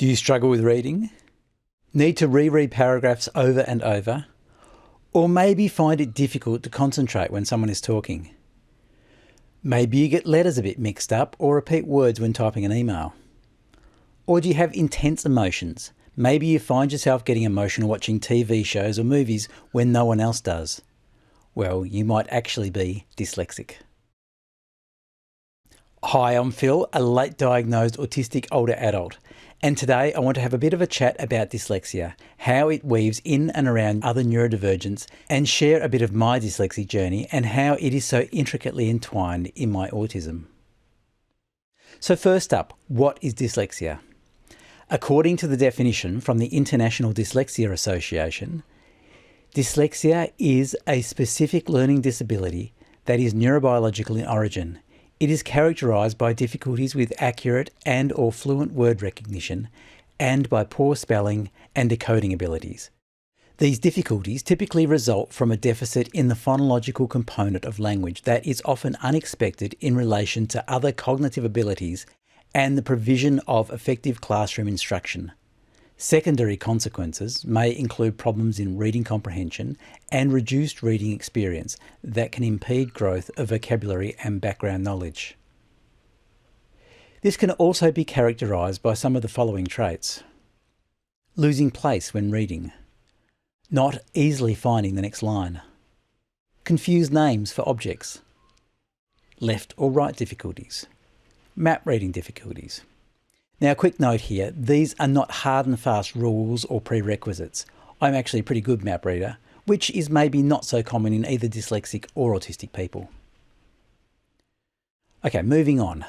Do you struggle with reading? Need to reread paragraphs over and over? Or maybe find it difficult to concentrate when someone is talking? Maybe you get letters a bit mixed up or repeat words when typing an email. Or do you have intense emotions? Maybe you find yourself getting emotional watching TV shows or movies when no one else does. Well, you might actually be dyslexic. Hi, I'm Phil, a late diagnosed autistic older adult, and today I want to have a bit of a chat about dyslexia, how it weaves in and around other neurodivergents, and share a bit of my dyslexic journey and how it is so intricately entwined in my autism. So first up, what is dyslexia? According to the definition from the International Dyslexia Association, dyslexia is a specific learning disability that is neurobiological in origin. It is characterised by difficulties with accurate and/or fluent word recognition and by poor spelling and decoding abilities. These difficulties typically result from a deficit in the phonological component of language that is often unexpected in relation to other cognitive abilities and the provision of effective classroom instruction. Secondary consequences may include problems in reading comprehension and reduced reading experience that can impede growth of vocabulary and background knowledge. This can also be characterised by some of the following traits: losing place when reading, not easily finding the next line, confused names for objects, left or right difficulties, map reading difficulties. Now, a quick note here, these are not hard and fast rules or prerequisites. I'm actually a pretty good map reader, which is maybe not so common in either dyslexic or autistic people. Okay, moving on.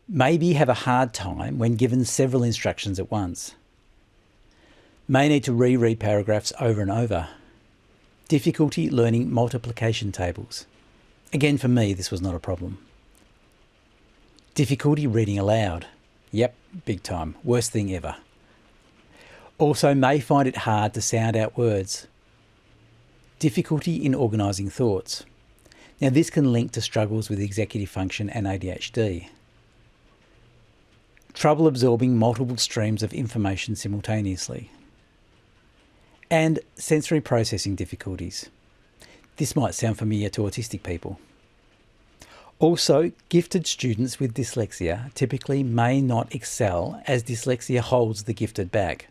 Maybe have a hard time when given several instructions at once. May need to reread paragraphs over and over. Difficulty learning multiplication tables. Again, for me, this was not a problem. Difficulty reading aloud. Yep, big time. Worst thing ever. Also may find it hard to sound out words. Difficulty in organising thoughts. Now this can link to struggles with executive function and ADHD. Trouble absorbing multiple streams of information simultaneously. And sensory processing difficulties. This might sound familiar to autistic people. Also, gifted students with dyslexia typically may not excel as dyslexia holds the gifted back.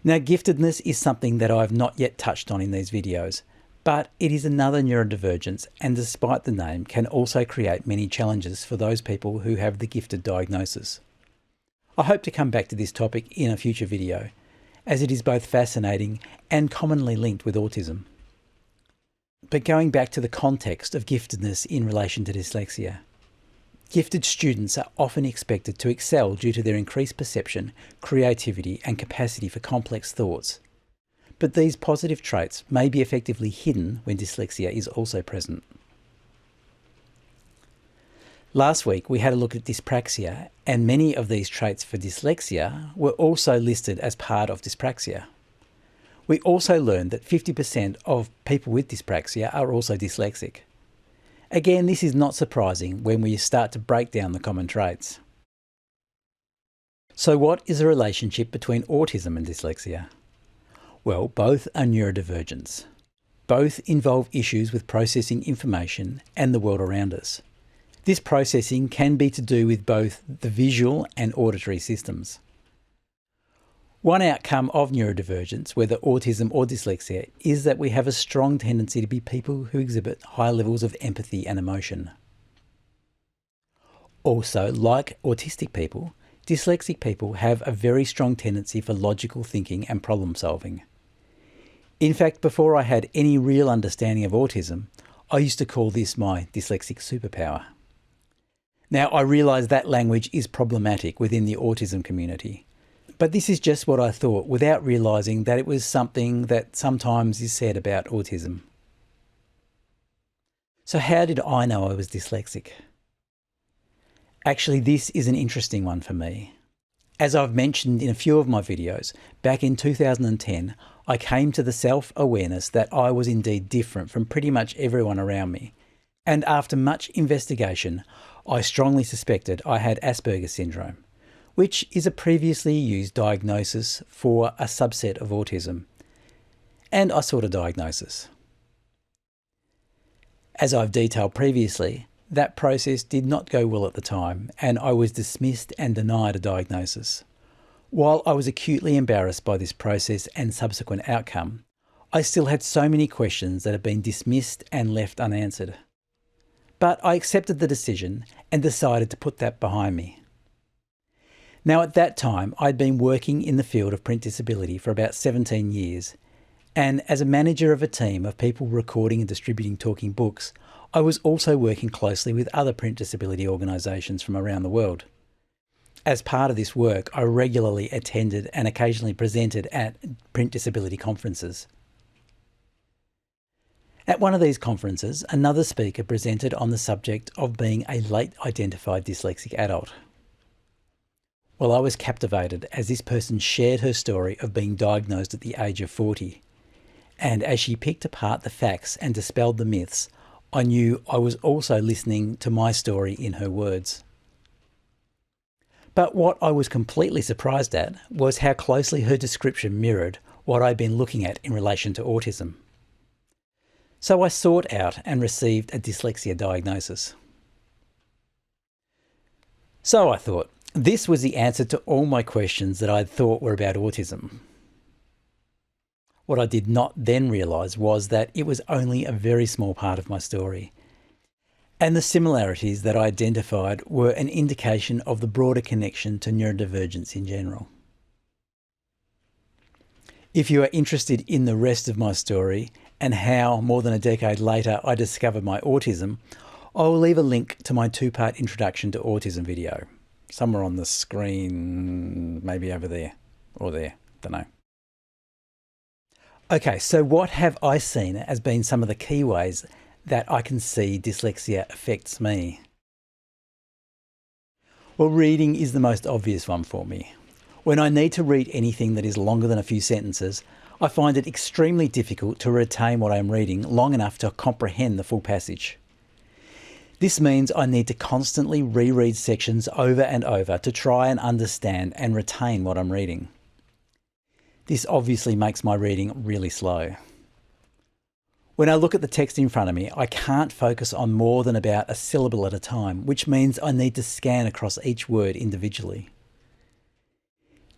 Now, giftedness is something that I've not yet touched on in these videos, but it is another neurodivergence and despite the name can also create many challenges for those people who have the gifted diagnosis. I hope to come back to this topic in a future video, as it is both fascinating and commonly linked with autism. But going back to the context of giftedness in relation to dyslexia, gifted students are often expected to excel due to their increased perception, creativity, and capacity for complex thoughts. But these positive traits may be effectively hidden when dyslexia is also present. Last week, we had a look at dyspraxia, and many of these traits for dyslexia were also listed as part of dyspraxia. We also learned that 50% of people with dyspraxia are also dyslexic. Again, this is not surprising when we start to break down the common traits. So what is the relationship between autism and dyslexia? Well, both are neurodivergents. Both involve issues with processing information and the world around us. This processing can be to do with both the visual and auditory systems. One outcome of neurodivergence, whether autism or dyslexia, is that we have a strong tendency to be people who exhibit high levels of empathy and emotion. Also, like autistic people, dyslexic people have a very strong tendency for logical thinking and problem solving. In fact, before I had any real understanding of autism, I used to call this my dyslexic superpower. Now, I realise that language is problematic within the autism community. But this is just what I thought without realising that it was something that sometimes is said about autism. So how did I know I was dyslexic? Actually, this is an interesting one for me. As I've mentioned in a few of my videos, back in 2010, I came to the self-awareness that I was indeed different from pretty much everyone around me. And after much investigation, I strongly suspected I had Asperger's syndrome, which is a previously used diagnosis for a subset of autism, and I sought a diagnosis. As I've detailed previously, that process did not go well at the time, and I was dismissed and denied a diagnosis. While I was acutely embarrassed by this process and subsequent outcome, I still had so many questions that had been dismissed and left unanswered. But I accepted the decision and decided to put that behind me. Now, at that time, I'd been working in the field of print disability for about 17 years, and as a manager of a team of people recording and distributing talking books, I was also working closely with other print disability organisations from around the world. As part of this work, I regularly attended and occasionally presented at print disability conferences. At one of these conferences, another speaker presented on the subject of being a late identified dyslexic adult. Well, I was captivated as this person shared her story of being diagnosed at the age of 40. And as she picked apart the facts and dispelled the myths, I knew I was also listening to my story in her words. But what I was completely surprised at was how closely her description mirrored what I'd been looking at in relation to autism. So I sought out and received a dyslexia diagnosis. So I thought, this was the answer to all my questions that I thought were about autism. What I did not then realise was that it was only a very small part of my story, and the similarities that I identified were an indication of the broader connection to neurodivergence in general. If you are interested in the rest of my story and how, more than a decade later, I discovered my autism, I will leave a link to my 2-part introduction to autism video, somewhere on the screen, maybe over there or there, don't know. Okay, so what have I seen as being some of the key ways that I can see dyslexia affects me? Well, reading is the most obvious one for me. When I need to read anything that is longer than a few sentences, I find it extremely difficult to retain what I am reading long enough to comprehend the full passage. This means I need to constantly reread sections over and over to try and understand and retain what I'm reading. This obviously makes my reading really slow. When I look at the text in front of me, I can't focus on more than about a syllable at a time, which means I need to scan across each word individually.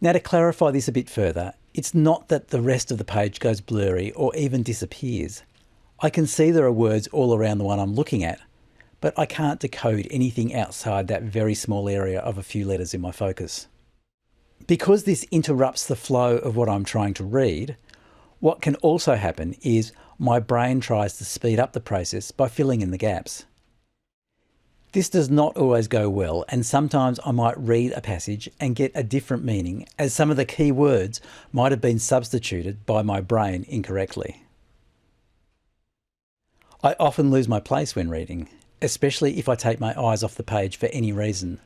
Now, to clarify this a bit further, it's not that the rest of the page goes blurry or even disappears. I can see there are words all around the one I'm looking at, but I can't decode anything outside that very small area of a few letters in my focus. Because this interrupts the flow of what I'm trying to read, what can also happen is my brain tries to speed up the process by filling in the gaps. This does not always go well, and sometimes I might read a passage and get a different meaning, as some of the key words might have been substituted by my brain incorrectly. I often lose my place when reading, especially if I take my eyes off the page for any reason.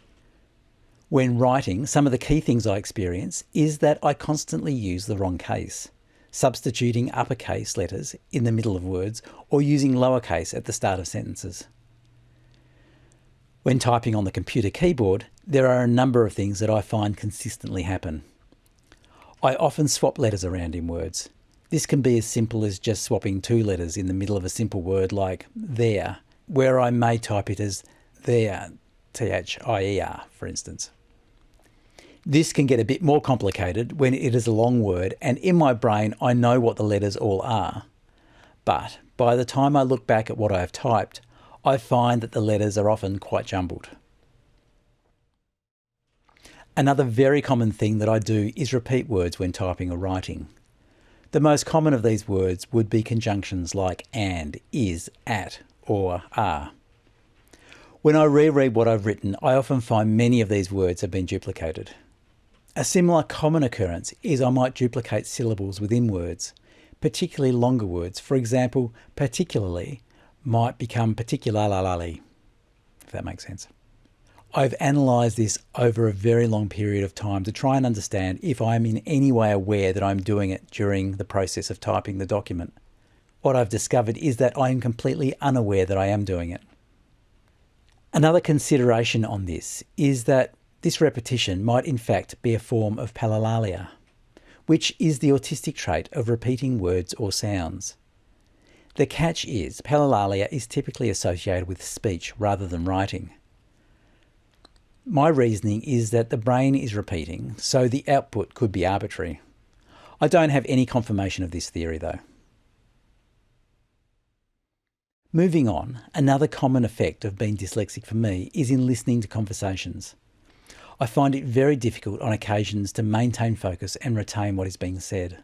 When writing, some of the key things I experience is that I constantly use the wrong case, substituting uppercase letters in the middle of words or using lowercase at the start of sentences. When typing on the computer keyboard, there are a number of things that I find consistently happen. I often swap letters around in words. This can be as simple as just swapping 2 letters in the middle of a simple word like there, where I may type it as there, T-H-I-E-R, for instance. This can get a bit more complicated when it is a long word, and in my brain I know what the letters all are. But by the time I look back at what I have typed, I find that the letters are often quite jumbled. Another very common thing that I do is repeat words when typing or writing. The most common of these words would be conjunctions like and, is, at, or are. When I reread what I've written, I often find many of these words have been duplicated. A similar common occurrence is I might duplicate syllables within words, particularly longer words. For example, particularly might become particularly, if that makes sense. I've analysed this over a very long period of time to try and understand if I'm in any way aware that I'm doing it during the process of typing the document. What I've discovered is that I am completely unaware that I am doing it. Another consideration on this is that this repetition might in fact be a form of palilalia, which is the autistic trait of repeating words or sounds. The catch is, palilalia is typically associated with speech rather than writing. My reasoning is that the brain is repeating, so the output could be arbitrary. I don't have any confirmation of this theory though. Moving on, another common effect of being dyslexic for me is in listening to conversations. I find it very difficult on occasions to maintain focus and retain what is being said.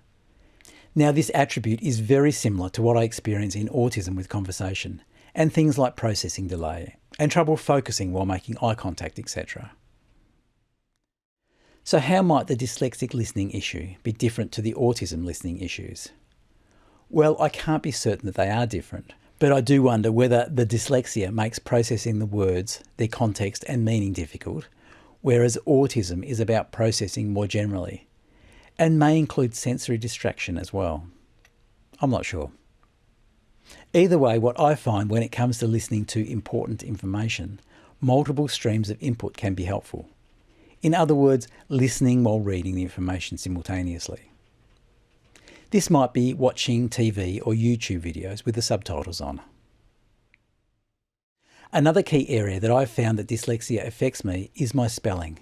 Now, this attribute is very similar to what I experience in autism with conversation, and things like processing delay, and trouble focusing while making eye contact, etc. So how might the dyslexic listening issue be different to the autism listening issues? Well, I can't be certain that they are different, but I do wonder whether the dyslexia makes processing the words, their context and meaning difficult, whereas autism is about processing more generally, and may include sensory distraction as well. I'm not sure. Either way, what I find when it comes to listening to important information, multiple streams of input can be helpful. In other words, listening while reading the information simultaneously. This might be watching TV or YouTube videos with the subtitles on. Another key area that I've found that dyslexia affects me is my spelling,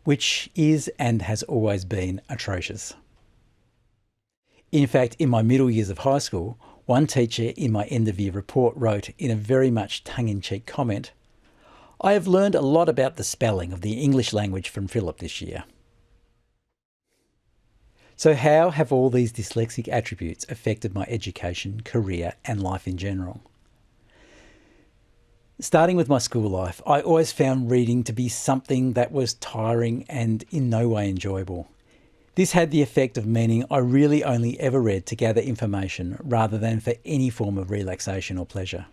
which is and has always been atrocious. In fact, in my middle years of high school, one teacher in my end-of-year report wrote in a very much tongue-in-cheek comment, "I have learned a lot about the spelling of the English language from Philip this year." So how have all these dyslexic attributes affected my education, career, and life in general? Starting with my school life, I always found reading to be something that was tiring and in no way enjoyable. This had the effect of meaning I really only ever read to gather information rather than for any form of relaxation or pleasure.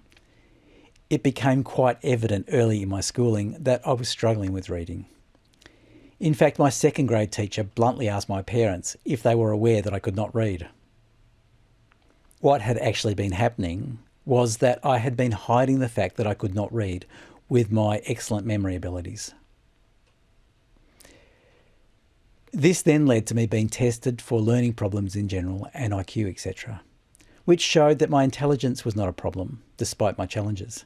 It became quite evident early in my schooling that I was struggling with reading. In fact, my second grade teacher bluntly asked my parents if they were aware that I could not read. What had actually been happening was that I had been hiding the fact that I could not read with my excellent memory abilities. This then led to me being tested for learning problems in general and IQ, etc., which showed that my intelligence was not a problem, despite my challenges.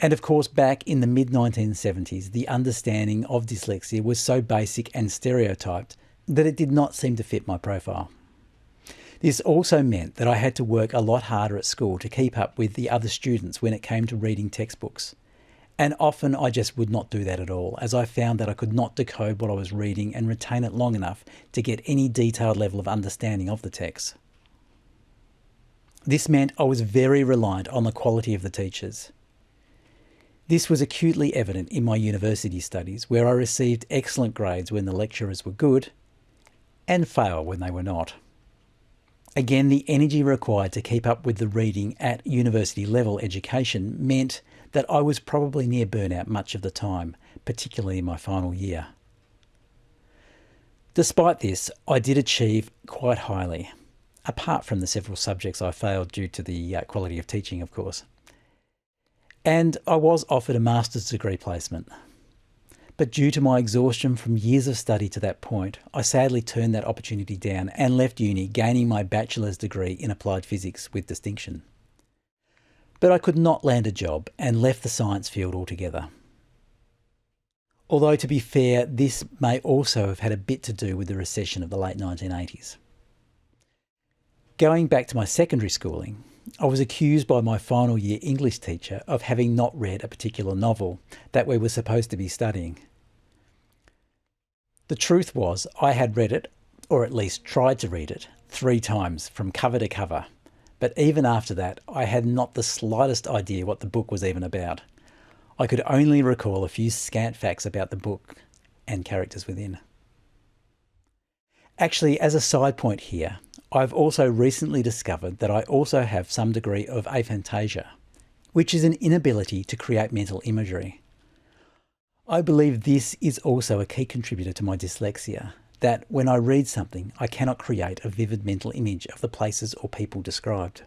And of course, back in the mid-1970s, the understanding of dyslexia was so basic and stereotyped that it did not seem to fit my profile. This also meant that I had to work a lot harder at school to keep up with the other students when it came to reading textbooks. And often I just would not do that at all, as I found that I could not decode what I was reading and retain it long enough to get any detailed level of understanding of the text. This meant I was very reliant on the quality of the teachers. This was acutely evident in my university studies, where I received excellent grades when the lecturers were good and fail when they were not. Again, the energy required to keep up with the reading at university level education meant that I was probably near burnout much of the time, particularly in my final year. Despite this, I did achieve quite highly, apart from the several subjects I failed due to the quality of teaching, of course. And I was offered a master's degree placement. But due to my exhaustion from years of study to that point, I sadly turned that opportunity down and left uni, gaining my bachelor's degree in applied physics with distinction. But I could not land a job and left the science field altogether. Although, to be fair, this may also have had a bit to do with the recession of the late 1980s. Going back to my secondary schooling, I was accused by my final year English teacher of having not read a particular novel that we were supposed to be studying. The truth was, I had read it, or at least tried to read it, 3 times from cover to cover. But even after that, I had not the slightest idea what the book was even about. I could only recall a few scant facts about the book and characters within. Actually, as a side point here, I've also recently discovered that I also have some degree of aphantasia, which is an inability to create mental imagery. I believe this is also a key contributor to my dyslexia, that when I read something, I cannot create a vivid mental image of the places or people described.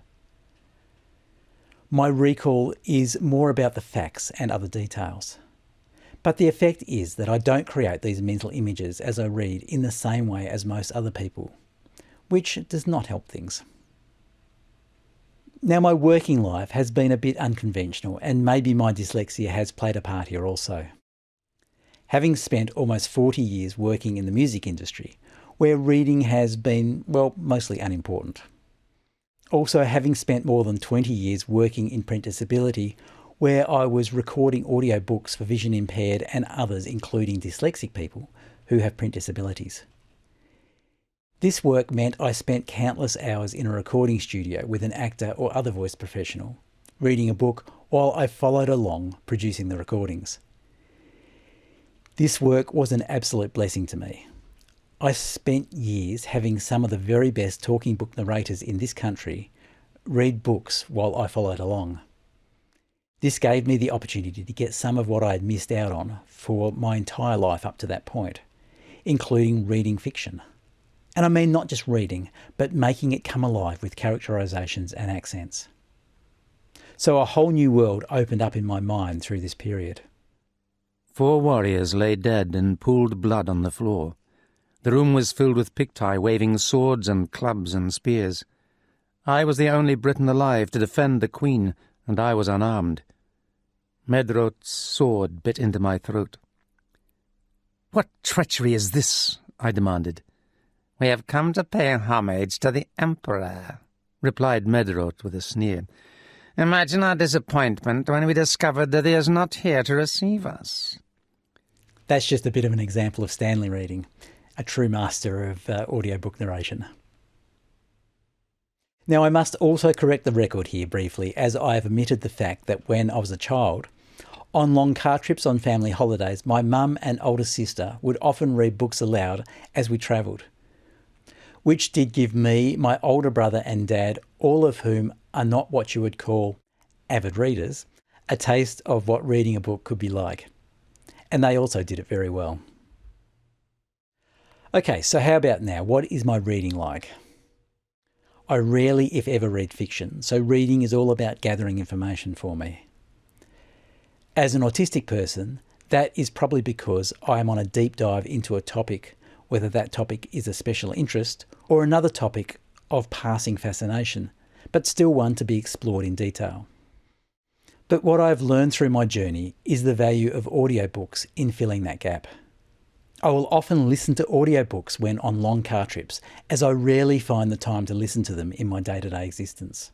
My recall is more about the facts and other details. But the effect is that I don't create these mental images as I read in the same way as most other people, which does not help things. Now, my working life has been a bit unconventional, and maybe my dyslexia has played a part here also. Having spent almost 40 years working in the music industry, where reading has been, well, mostly unimportant. Also, having spent more than 20 years working in print disability, where I was recording audiobooks for vision impaired and others, including dyslexic people who have print disabilities. This work meant I spent countless hours in a recording studio with an actor or other voice professional, reading a book while I followed along producing the recordings. This work was an absolute blessing to me. I spent years having some of the very best talking book narrators in this country read books while I followed along. This gave me the opportunity to get some of what I had missed out on for my entire life up to that point, including reading fiction. And I mean not just reading, but making it come alive with characterizations and accents. So a whole new world opened up in my mind through this period. 4 warriors lay dead in pooled blood on the floor. The room was filled with Picti waving swords and clubs and spears. I was the only Briton alive to defend the Queen, and I was unarmed. Medrod's sword bit into my throat. "What treachery is this?" I demanded. "We have come to pay homage to the Emperor," replied Medrod with a sneer. "Imagine our disappointment when we discovered that he is not here to receive us." That's just a bit of an example of Stanley reading, a true master of audiobook narration. Now, I must also correct the record here briefly, as I have omitted the fact that when I was a child, on long car trips on family holidays, my mum and older sister would often read books aloud as we travelled, which did give me, my older brother and dad, all of whom are not what you would call avid readers, a taste of what reading a book could be like. And they also did it very well. Okay, so how about now? What is my reading like? I rarely, if ever, read fiction, so reading is all about gathering information for me. As an autistic person, that is probably because I am on a deep dive into a topic, whether that topic is a special interest or another topic of passing fascination, but still one to be explored in detail. But what I've learned through my journey is the value of audiobooks in filling that gap. I will often listen to audiobooks when on long car trips, as I rarely find the time to listen to them in my day-to-day existence.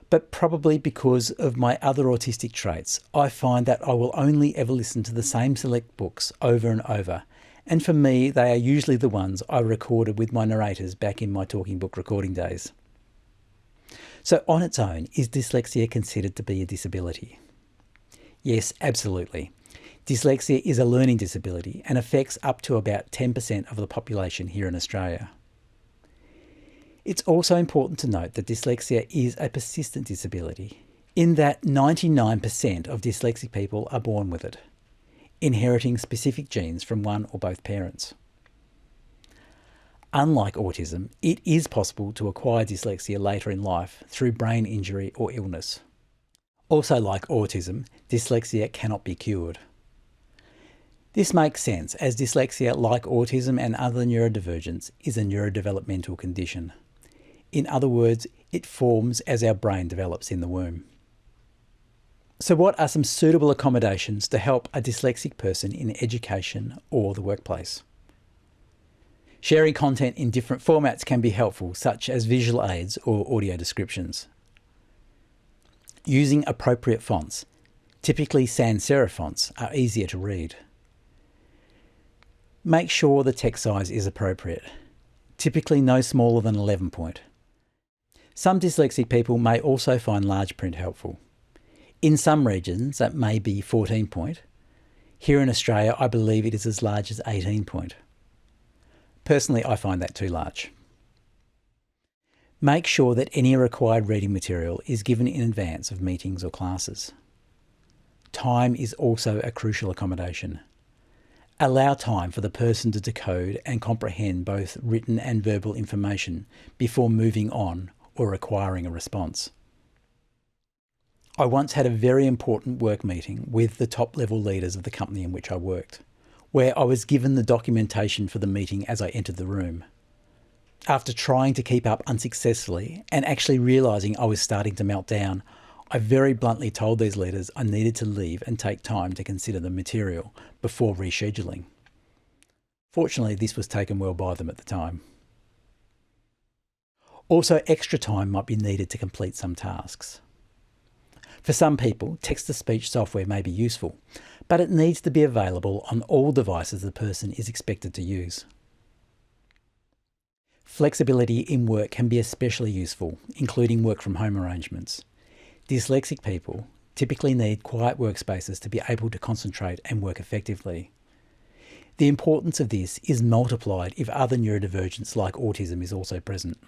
But probably because of my other autistic traits, I find that I will only ever listen to the same select books over and over, and for me they are usually the ones I recorded with my narrators back in my talking book recording days. So on its own, is dyslexia considered to be a disability? Yes, absolutely. Dyslexia is a learning disability and affects up to about 10% of the population here in Australia. It's also important to note that dyslexia is a persistent disability, in that 99% of dyslexic people are born with it, inheriting specific genes from one or both parents. Unlike autism, it is possible to acquire dyslexia later in life through brain injury or illness. Also, like autism, dyslexia cannot be cured. This makes sense, as dyslexia, like autism and other neurodivergence, is a neurodevelopmental condition. In other words, it forms as our brain develops in the womb. So what are some suitable accommodations to help a dyslexic person in education or the workplace? Sharing content in different formats can be helpful, such as visual aids or audio descriptions. Using appropriate fonts, typically sans serif fonts, are easier to read. Make sure the text size is appropriate, typically no smaller than 11 point. Some dyslexic people may also find large print helpful. In some regions, that may be 14 point. Here in Australia, I believe it is as large as 18 point. Personally, I find that too large. Make sure that any required reading material is given in advance of meetings or classes. Time is also a crucial accommodation. Allow time for the person to decode and comprehend both written and verbal information before moving on or requiring a response. I once had a very important work meeting with the top level leaders of the company in which I worked, where I was given the documentation for the meeting as I entered the room. After trying to keep up unsuccessfully and actually realising I was starting to melt down, I very bluntly told these leaders I needed to leave and take time to consider the material before rescheduling. Fortunately, this was taken well by them at the time. Also, extra time might be needed to complete some tasks. For some people, text-to-speech software may be useful, but it needs to be available on all devices the person is expected to use. Flexibility in work can be especially useful, including work from home arrangements. Dyslexic people typically need quiet workspaces to be able to concentrate and work effectively. The importance of this is multiplied if other neurodivergence like autism is also present.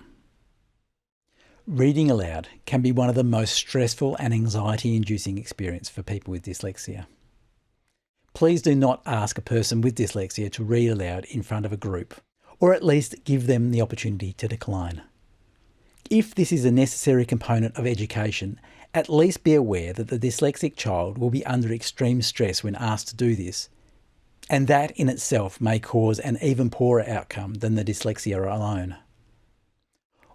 Reading aloud can be one of the most stressful and anxiety-inducing experiences for people with dyslexia. Please do not ask a person with dyslexia to read aloud in front of a group, or at least give them the opportunity to decline. If this is a necessary component of education, at least be aware that the dyslexic child will be under extreme stress when asked to do this, and that in itself may cause an even poorer outcome than the dyslexia alone.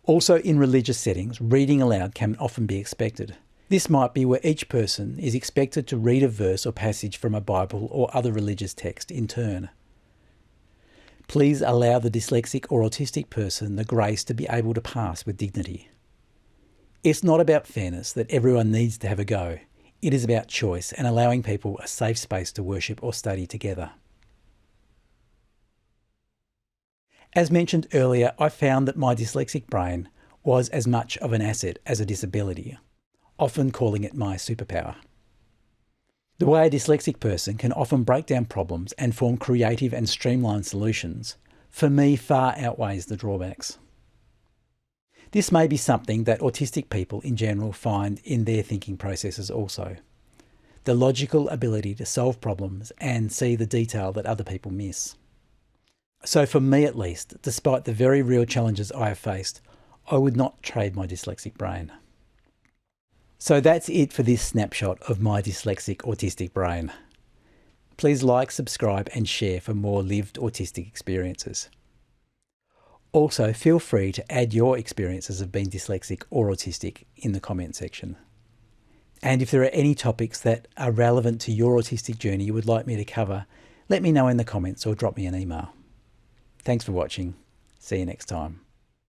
Also, in religious settings, reading aloud can often be expected. This might be where each person is expected to read a verse or passage from a Bible or other religious text in turn. Please allow the dyslexic or autistic person the grace to be able to pass with dignity. It's not about fairness that everyone needs to have a go. It is about choice and allowing people a safe space to worship or study together. As mentioned earlier, I found that my dyslexic brain was as much of an asset as a disability, often calling it my superpower. The way a dyslexic person can often break down problems and form creative and streamlined solutions, for me far outweighs the drawbacks. This may be something that autistic people in general find in their thinking processes also. The logical ability to solve problems and see the detail that other people miss. So for me at least, despite the very real challenges I have faced, I would not trade my dyslexic brain. So that's it for this snapshot of my dyslexic autistic brain. Please like, subscribe and share for more lived autistic experiences. Also, feel free to add your experiences of being dyslexic or autistic in the comment section. And if there are any topics that are relevant to your autistic journey you would like me to cover, let me know in the comments or drop me an email. Thanks for watching. See you next time.